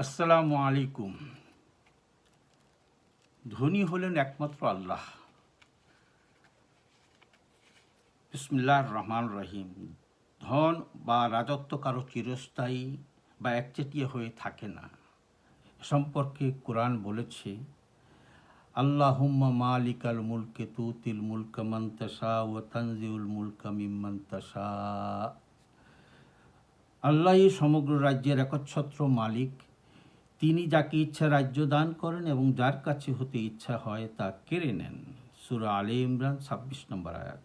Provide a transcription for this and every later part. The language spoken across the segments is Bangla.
আসসালামু আলাইকুম। ধনী হলেন একমাত্র আল্লাহ। বিসমিল্লাহির রহমানির রহিম। ধন বা রাজত্ব কারো চিরস্থায়ী বা একচেটিয়া হয়ে থাকে না। সম্পর্কে কোরআন বলেছে, আল্লাহুম্মা মালিকাল মুলকে তুতিল মুলকা মান তাশা ওয়া তানজিউল মুলকা মিম্মান তাশা। আল্লাহই সমগ্র রাজ্যের একচ্ছত্র মালিক। তিনি যাকে ইচ্ছা রাজ্য দান করেন এবং যার কাছে হতে ইচ্ছা হয় তা কেড়ে নেন। সূরা আলে ইমরান ২৬ নম্বর আয়াত।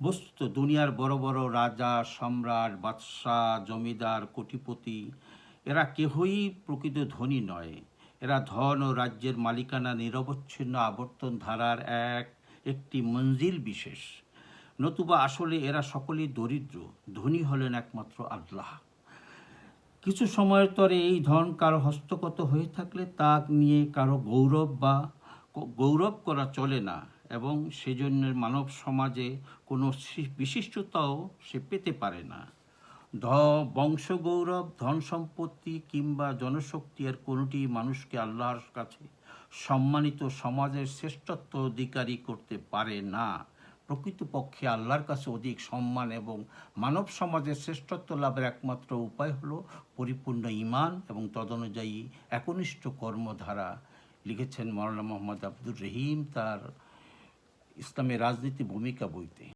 বস্তুত দুনিয়ার বড় বড় রাজা, সম্রাট, বাদশাহ, জমিদার, কোটিপতি এরা কেহই প্রকৃত ধনী নয়। এরা ধন ও রাজ্যের মালিকানা নিরবচ্ছিন্ন আবর্তন ধারার একটি মঞ্জিল বিশেষ। নতুবা আসলে এরা সকলেই দরিদ্র। ধনী হলেন একমাত্র আল্লাহ। কিছু সময়ের তরে এই ধন কারো হস্তগত হয়ে থাকলে তা নিয়ে কারো গৌরব করা চলে না, এবং সেজন্য মানব সমাজে কোনো বিশিষ্টতাও সে পেতে পারে না। বংশগৌরব, ধন সম্পত্তি কিংবা জনশক্তি এর কোনোটি মানুষকে আল্লাহর কাছে সম্মানিত সমাজের শ্রেষ্ঠত্ব অধিকারী করতে পারে না। প্রকৃতপক্ষে আল্লাহর কাছে অধিক সম্মান এবং মানব সমাজের শ্রেষ্ঠত্ব লাভের একমাত্র উপায় হল পরিপূর্ণ ঈমান এবং তদনুযায়ী একনিষ্ঠ কর্মধারা, লিখেছেন মাওলানা মোহাম্মদ আব্দুর রহিম তার ইসলামের রাজনীতি ভূমিকা বইতে।